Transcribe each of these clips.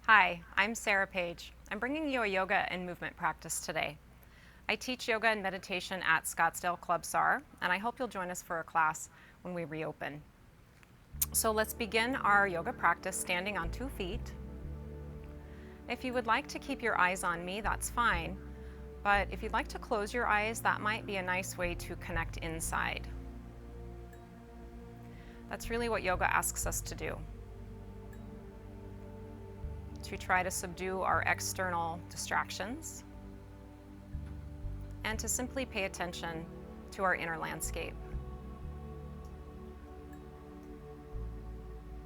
Hi, I'm Sara Paige. I'm bringing you a yoga and movement practice today. I teach yoga and meditation at Scottsdale Club SAR, and I hope you'll join us for a class when we reopen. So let's begin our yoga practice standing on 2 feet. If you would like to keep your eyes on me, that's fine, but if you'd like to close your eyes, that might be a nice way to connect inside. That's really what yoga asks us to do. To try to subdue our external distractions and to simply pay attention to our inner landscape.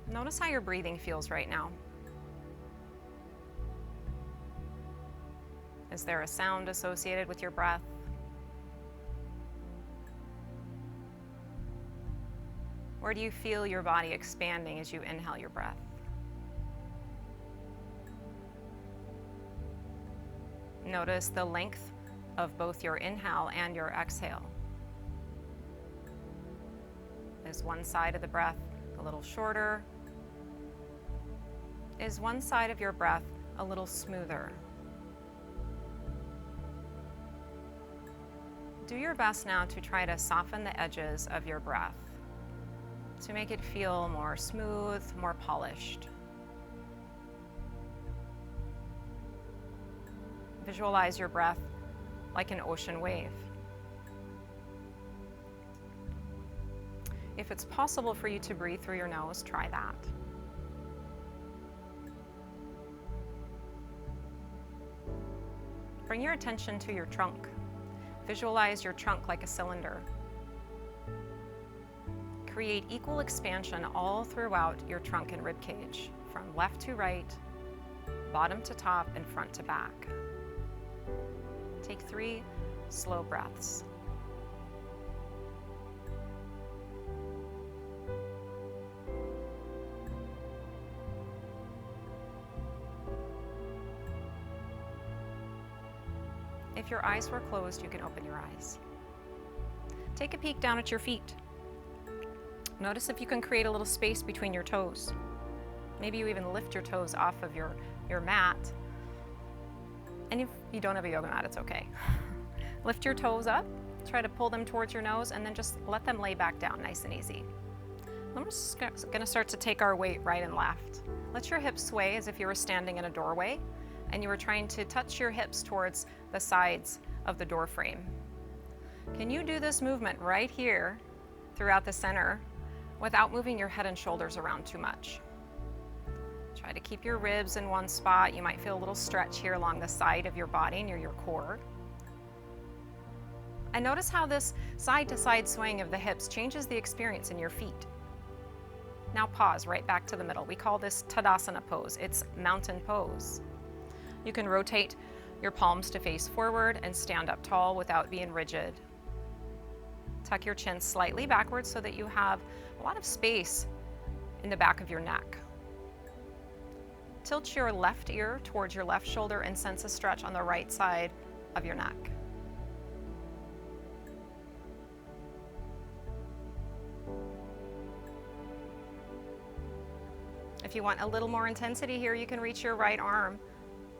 Notice how your breathing feels right now. Is there a sound associated with your breath? Where do you feel your body expanding as you inhale your breath? Notice the length of both your inhale and your exhale. Is one side of the breath a little shorter? Is one side of your breath a little smoother? Do your best now to try to soften the edges of your breath, to make it feel more smooth, more polished. Visualize your breath like an ocean wave. If it's possible for you to breathe through your nose, try that. Bring your attention to your trunk. Visualize your trunk like a cylinder. Create equal expansion all throughout your trunk and rib cage, from left to right, bottom to top, and front to back. Take 3 slow breaths. If your eyes were closed, you can open your eyes. Take a peek down at your feet. Notice if you can create a little space between your toes. Maybe you even lift your toes off of your mat. And if you don't have a yoga mat, it's okay. Lift your toes up, try to pull them towards your nose, and then just let them lay back down nice and easy. Then we're just gonna start to take our weight right and left. Let your hips sway as if you were standing in a doorway and you were trying to touch your hips towards the sides of the door frame. Can you do this movement right here throughout the center without moving your head and shoulders around too much? Try to keep your ribs in one spot. You might feel a little stretch here along the side of your body near your core. And notice how this side-to-side swaying of the hips changes the experience in your feet. Now pause right back to the middle. We call this Tadasana pose. It's mountain pose. You can rotate your palms to face forward and stand up tall without being rigid. Tuck your chin slightly backwards so that you have a lot of space in the back of your neck. Tilt your left ear towards your left shoulder and sense a stretch on the right side of your neck. If you want a little more intensity here, you can reach your right arm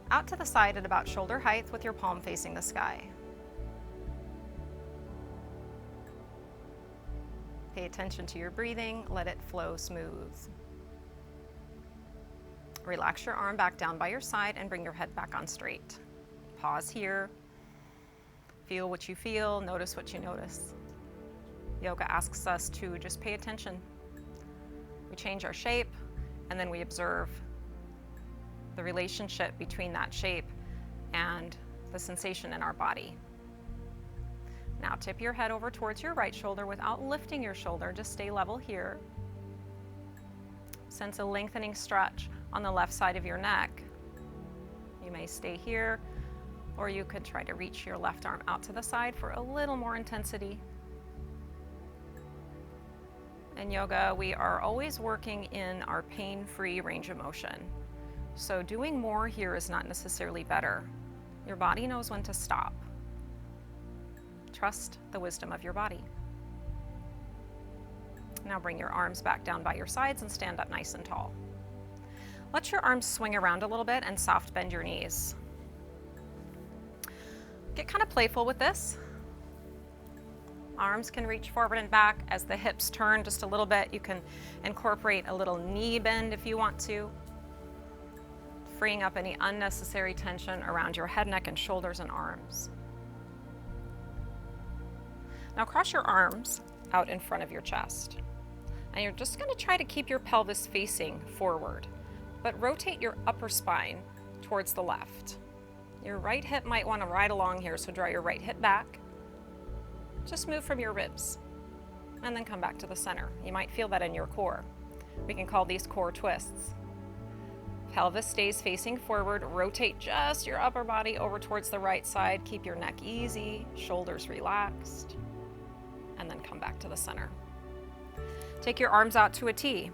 out to the side at about shoulder height with your palm facing the sky. Pay attention to your breathing, let it flow smooth. Relax your arm back down by your side and bring your head back on straight. Pause here. Feel what you feel, notice what you notice. Yoga asks us to just pay attention. We change our shape and then we observe the relationship between that shape and the sensation in our body. Now tip your head over towards your right shoulder without lifting your shoulder, just stay level here. Sense a lengthening stretch on the left side of your neck. You may stay here, or you could try to reach your left arm out to the side for a little more intensity. In yoga, we are always working in our pain-free range of motion. So doing more here is not necessarily better. Your body knows when to stop. Trust the wisdom of your body. Now bring your arms back down by your sides and stand up nice and tall. Let your arms swing around a little bit and soft bend your knees. Get kind of playful with this. Arms can reach forward and back as the hips turn just a little bit. You can incorporate a little knee bend if you want to, freeing up any unnecessary tension around your head, neck, and shoulders and arms. Now cross your arms out in front of your chest. And you're just going to try to keep your pelvis facing forward, but rotate your upper spine towards the left. Your right hip might want to ride along here, so draw your right hip back. Just move from your ribs and then come back to the center. You might feel that in your core. We can call these core twists. Pelvis stays facing forward. Rotate just your upper body over towards the right side. Keep your neck easy, shoulders relaxed, and then come back to the center. Take your arms out to a T.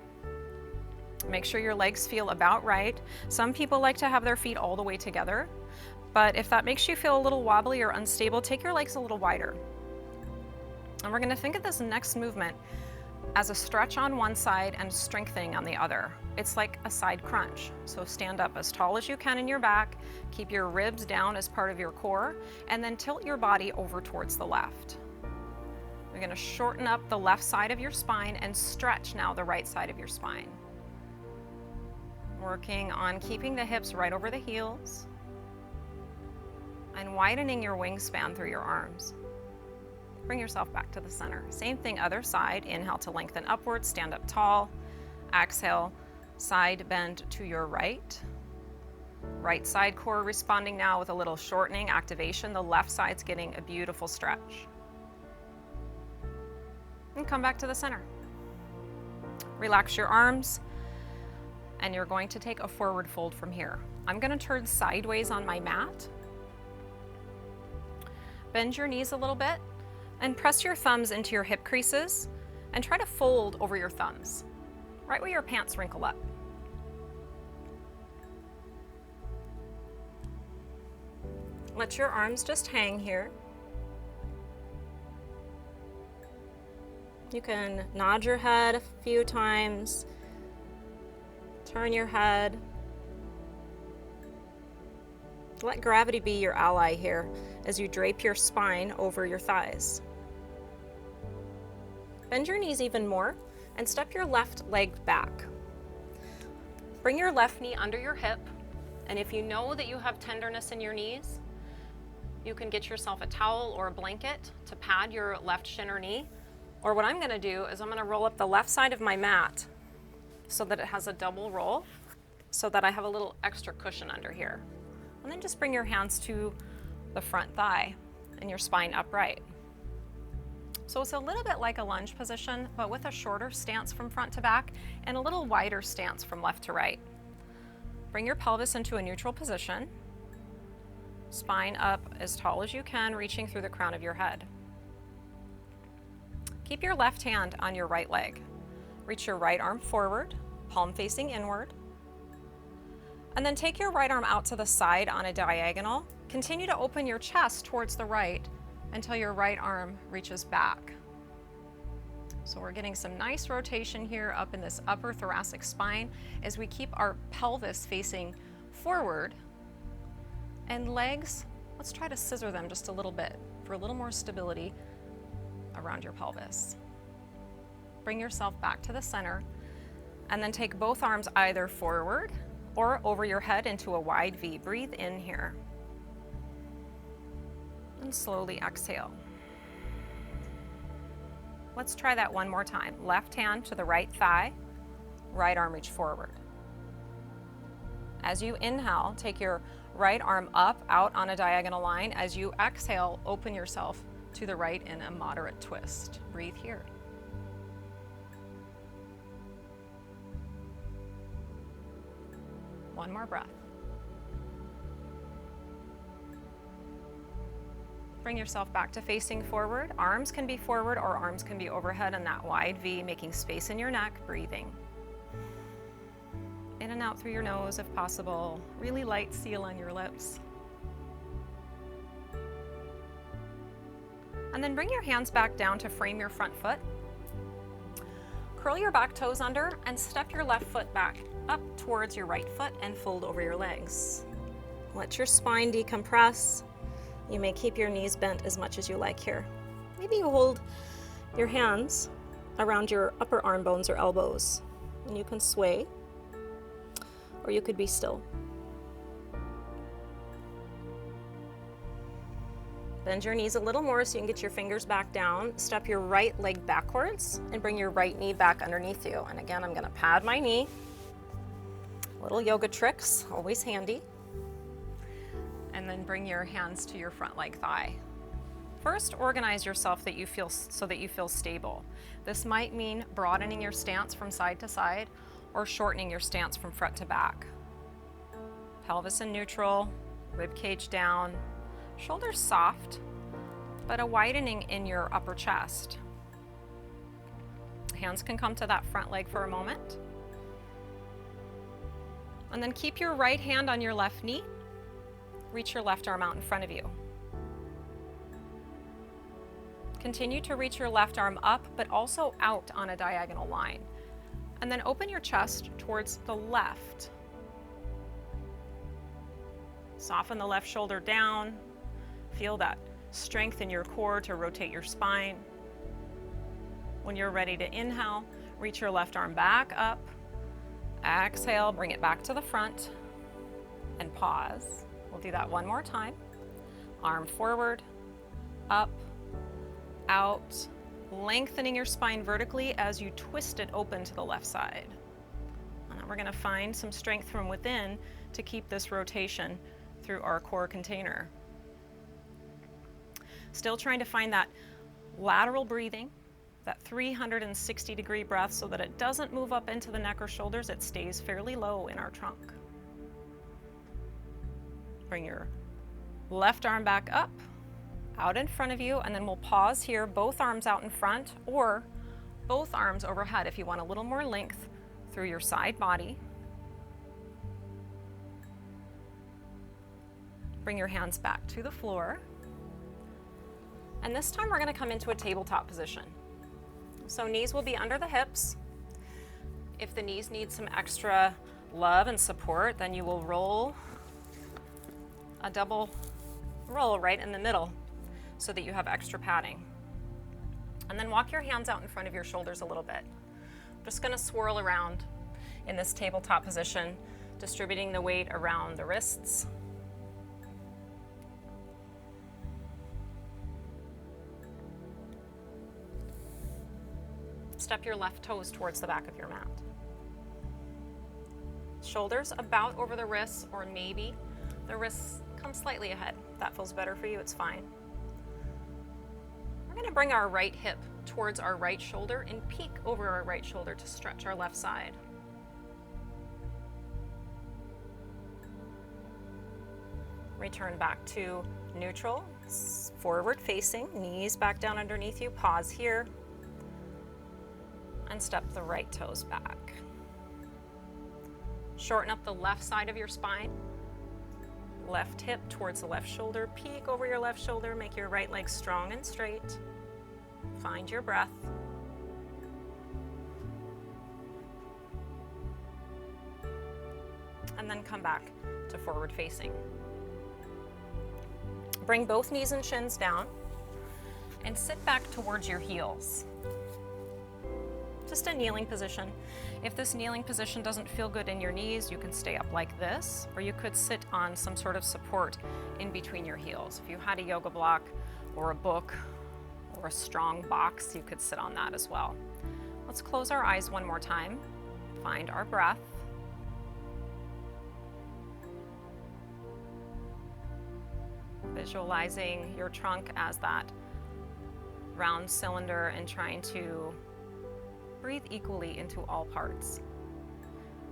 Make sure your legs feel about right. Some people like to have their feet all the way together, but if that makes you feel a little wobbly or unstable, take your legs a little wider. And we're going to think of this next movement as a stretch on one side and strengthening on the other. It's like a side crunch. So stand up as tall as you can in your back, keep your ribs down as part of your core, and then tilt your body over towards the left. You're going to shorten up the left side of your spine and stretch now the right side of your spine. Working on keeping the hips right over the heels and widening your wingspan through your arms. Bring yourself back to the center. Same thing, other side. Inhale to lengthen upwards, stand up tall. Exhale, side bend to your right. Right side core responding now with a little shortening, activation. The left side's getting a beautiful stretch. And come back to the center. Relax your arms, and you're going to take a forward fold from here. I'm going to turn sideways on my mat. Bend your knees a little bit and press your thumbs into your hip creases and try to fold over your thumbs, right where your pants wrinkle up. Let your arms just hang here. You can nod your head a few times, turn your head. Let gravity be your ally here as you drape your spine over your thighs. Bend your knees even more and step your left leg back. Bring your left knee under your hip, and if you know that you have tenderness in your knees, you can get yourself a towel or a blanket to pad your left shin or knee. Or what I'm going to do is I'm going to roll up the left side of my mat so that it has a double roll, so that I have a little extra cushion under here. And then just bring your hands to the front thigh and your spine upright. So it's a little bit like a lunge position, but with a shorter stance from front to back and a little wider stance from left to right. Bring your pelvis into a neutral position. Spine up as tall as you can, reaching through the crown of your head. Keep your left hand on your right leg. Reach your right arm forward, palm facing inward. And then take your right arm out to the side on a diagonal. Continue to open your chest towards the right until your right arm reaches back. So we're getting some nice rotation here up in this upper thoracic spine as we keep our pelvis facing forward. And legs, let's try to scissor them just a little bit for a little more stability around your pelvis. Bring yourself back to the center and then take both arms either forward or over your head into a wide V. Breathe in here. And slowly exhale. Let's try that one more time. Left hand to the right thigh, right arm reach forward. As you inhale, take your right arm up, out on a diagonal line. As you exhale, open yourself to the right in a moderate twist. Breathe here. One more breath. Bring yourself back to facing forward. Arms can be forward or arms can be overhead in that wide V, making space in your neck, breathing. In and out through your nose if possible. Really light seal on your lips. And then bring your hands back down to frame your front foot. Curl your back toes under and step your left foot back up towards your right foot and fold over your legs. Let your spine decompress. You may keep your knees bent as much as you like here. Maybe you hold your hands around your upper arm bones or elbows, and you can sway, or you could be still. Bend your knees a little more so you can get your fingers back down. Step your right leg backwards and bring your right knee back underneath you. And again, I'm gonna pad my knee. Little yoga tricks, always handy. And then bring your hands to your front leg thigh. First, organize yourself so that you feel stable. This might mean broadening your stance from side to side or shortening your stance from front to back. Pelvis in neutral, rib cage down, shoulders soft, but a widening in your upper chest. Hands can come to that front leg for a moment. And then keep your right hand on your left knee. Reach your left arm out in front of you. Continue to reach your left arm up, but also out on a diagonal line. And then open your chest towards the left. Soften the left shoulder down. Feel that strength in your core to rotate your spine. When you're ready to inhale, reach your left arm back up. Exhale, bring it back to the front and pause. We'll do that one more time. Arm forward, up, out, lengthening your spine vertically as you twist it open to the left side. And then we're going to find some strength from within to keep this rotation through our core container. Still trying to find that lateral breathing, that 360-degree breath so that it doesn't move up into the neck or shoulders, it stays fairly low in our trunk. Bring your left arm back up, out in front of you, and then we'll pause here, both arms out in front or both arms overhead if you want a little more length through your side body. Bring your hands back to the floor. And this time we're going to come into a tabletop position. So knees will be under the hips. If the knees need some extra love and support, then you will roll a double roll right in the middle so that you have extra padding. And then walk your hands out in front of your shoulders a little bit. I'm just going to swirl around in this tabletop position, distributing the weight around the wrists. Step your left toes towards the back of your mat. Shoulders about over the wrists, or maybe the wrists come slightly ahead. If that feels better for you, it's fine. We're going to bring our right hip towards our right shoulder and peek over our right shoulder to stretch our left side. Return back to neutral, forward facing, knees back down underneath you. Pause here. And step the right toes back. Shorten up the left side of your spine. Left hip towards the left shoulder. Peek over your left shoulder. Make your right leg strong and straight. Find your breath. And then come back to forward facing. Bring both knees and shins down and sit back towards your heels. Just a kneeling position. If this kneeling position doesn't feel good in your knees, you can stay up like this, or you could sit on some sort of support in between your heels. If you had a yoga block or a book or a strong box, you could sit on that as well. Let's close our eyes one more time. Find our breath. Visualizing your trunk as that round cylinder and trying to breathe equally into all parts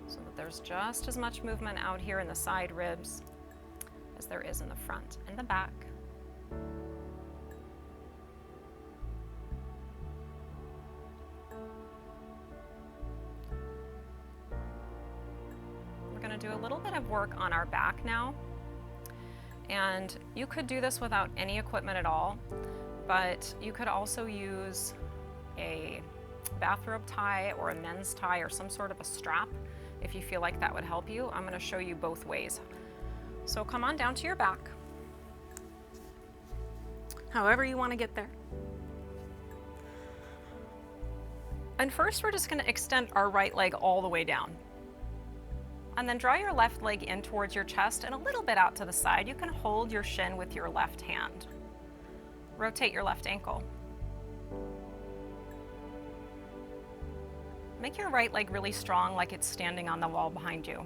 so that there's just as much movement out here in the side ribs as there is in the front and the back. We're going to do a little bit of work on our back now, and you could do this without any equipment at all, but you could also use a bathrobe tie or a men's tie or some sort of a strap if you feel like that would help you. I'm going to show you both ways. So come on down to your back, however you want to get there. And first we're just going to extend our right leg all the way down. And then draw your left leg in towards your chest and a little bit out to the side. You can hold your shin with your left hand. Rotate your left ankle. Make your right leg really strong, like it's standing on the wall behind you.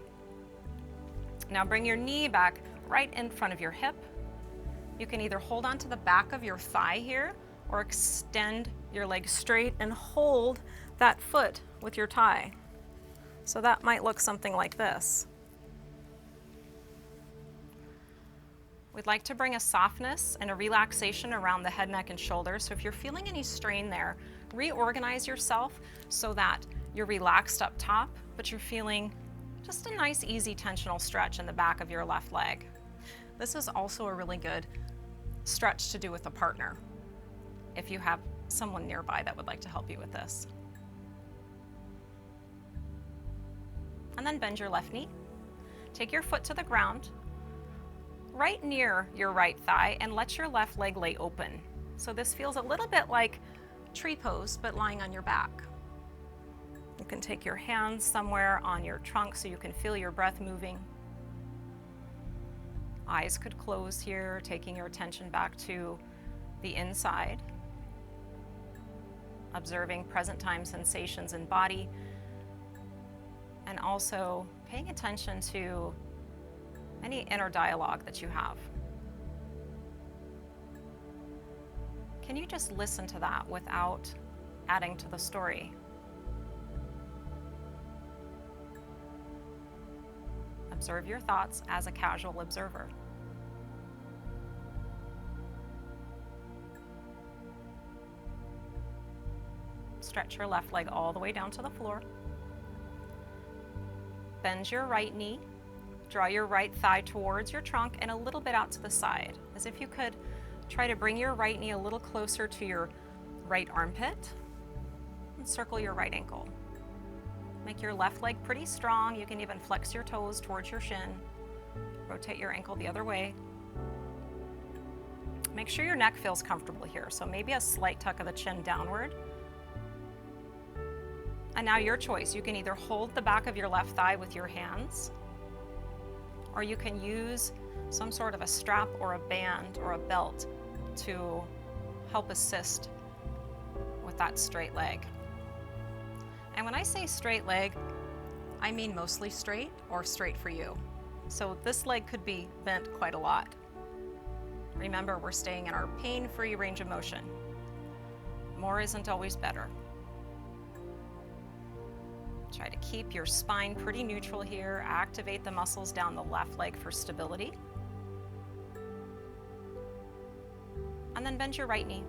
Now bring your knee back right in front of your hip. You can either hold onto the back of your thigh here or extend your leg straight and hold that foot with your tie. So that might look something like this. We'd like to bring a softness and a relaxation around the head, neck, and shoulders. So if you're feeling any strain there, reorganize yourself so that you're relaxed up top, but you're feeling just a nice, easy tensional stretch in the back of your left leg. This is also a really good stretch to do with a partner if you have someone nearby that would like to help you with this. And then bend your left knee. Take your foot to the ground, right near your right thigh, and let your left leg lay open. So this feels a little bit like tree pose, but lying on your back. You can take your hands somewhere on your trunk so you can feel your breath moving. Eyes could close here, taking your attention back to the inside. Observing present time sensations in body, and also paying attention to any inner dialogue that you have. Can you just listen to that without adding to the story? Observe your thoughts as a casual observer. Stretch your left leg all the way down to the floor. Bend your right knee. Draw your right thigh towards your trunk and a little bit out to the side, as if you could try to bring your right knee a little closer to your right armpit, and circle your right ankle. Make your left leg pretty strong. You can even flex your toes towards your shin. Rotate your ankle the other way. Make sure your neck feels comfortable here, so maybe a slight tuck of the chin downward. And now your choice. You can either hold the back of your left thigh with your hands, or you can use some sort of a strap or a band or a belt to help assist with that straight leg. And when I say straight leg, I mean mostly straight or straight for you. So this leg could be bent quite a lot. Remember, we're staying in our pain-free range of motion. More isn't always better. Try to keep your spine pretty neutral here. Activate the muscles down the left leg for stability. And then bend your right knee.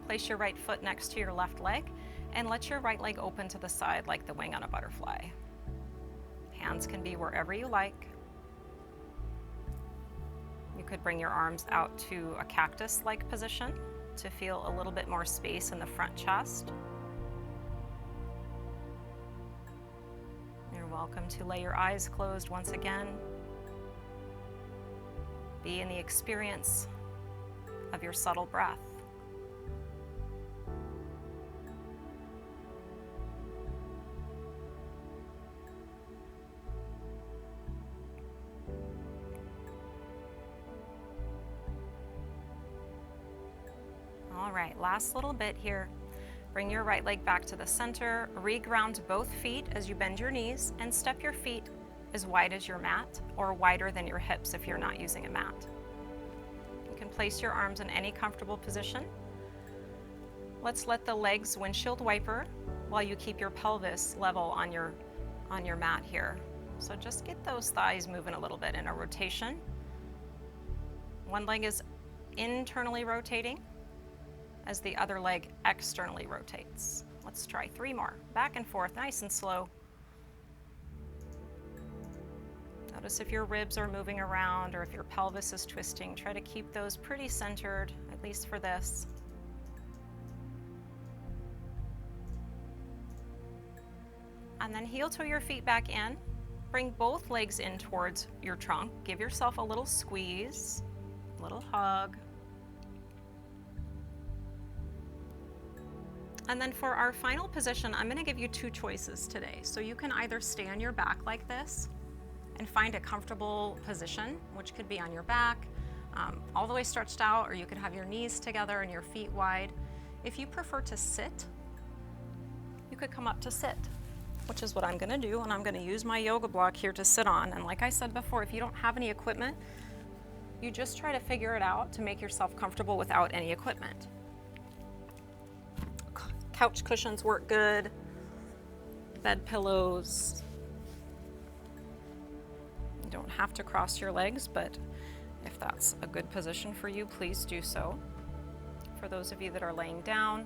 Place your right foot next to your left leg and let your right leg open to the side like the wing on a butterfly. Hands can be wherever you like. You could bring your arms out to a cactus-like position to feel a little bit more space in the front chest. You're welcome to lay your eyes closed once again. Be in the experience of your subtle breath. All right, last little bit here. Bring your right leg back to the center, reground both feet as you bend your knees, and step your feet as wide as your mat or wider than your hips if you're not using a mat. You can place your arms in any comfortable position. Let's let the legs windshield wiper while you keep your pelvis level on your mat here. So just get those thighs moving a little bit in a rotation. One leg is internally rotating as the other leg externally rotates. Let's try 3 more. Back and forth, nice and slow. Notice if your ribs are moving around or if your pelvis is twisting. Try to keep those pretty centered, at least for this. And then heel toe your feet back in. Bring both legs in towards your trunk. Give yourself a little squeeze, a little hug. And then for our final position, I'm going to give you two choices today. So you can either stay on your back like this and find a comfortable position, which could be on your back, all the way stretched out, or you could have your knees together and your feet wide. If you prefer to sit, you could come up to sit, which is what I'm going to do, and I'm going to use my yoga block here to sit on. And like I said before, if you don't have any equipment, you just try to figure it out to make yourself comfortable without any equipment. Couch cushions work good, bed pillows. You don't have to cross your legs, but if that's a good position for you, please do so. For those of you that are laying down,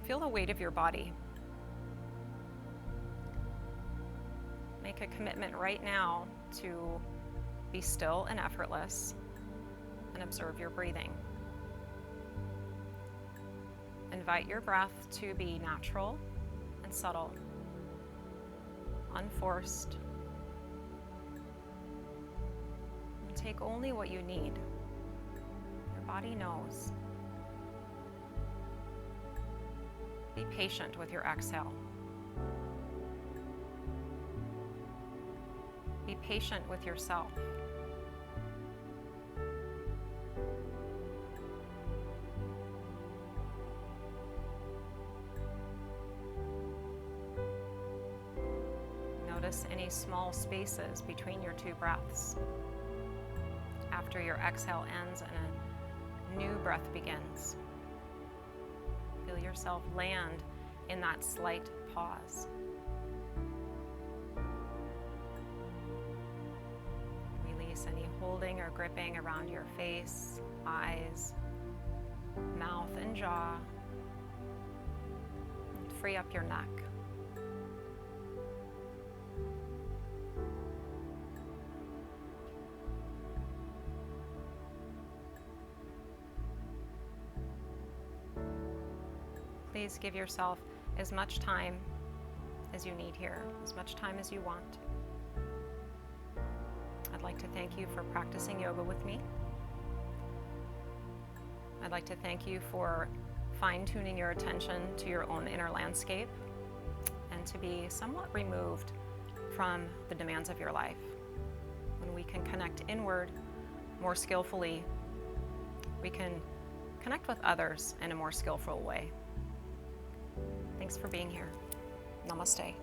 feel the weight of your body. Make a commitment right now to be still and effortless and observe your breathing. Invite your breath to be natural and subtle, unforced. And take only what you need. Your body knows. Be patient with your exhale. Be patient with yourself. Notice any small spaces between your two breaths. After your exhale ends and a new breath begins, feel yourself land in that slight pause. Release any holding or gripping around your face, eyes, mouth, and jaw. And free up your neck. Please give yourself as much time as you need here, as much time as you want. I'd like to thank you for practicing yoga with me. I'd like to thank you for fine-tuning your attention to your own inner landscape and to be somewhat removed from the demands of your life. When we can connect inward more skillfully, we can connect with others in a more skillful way. Thanks for being here. Namaste.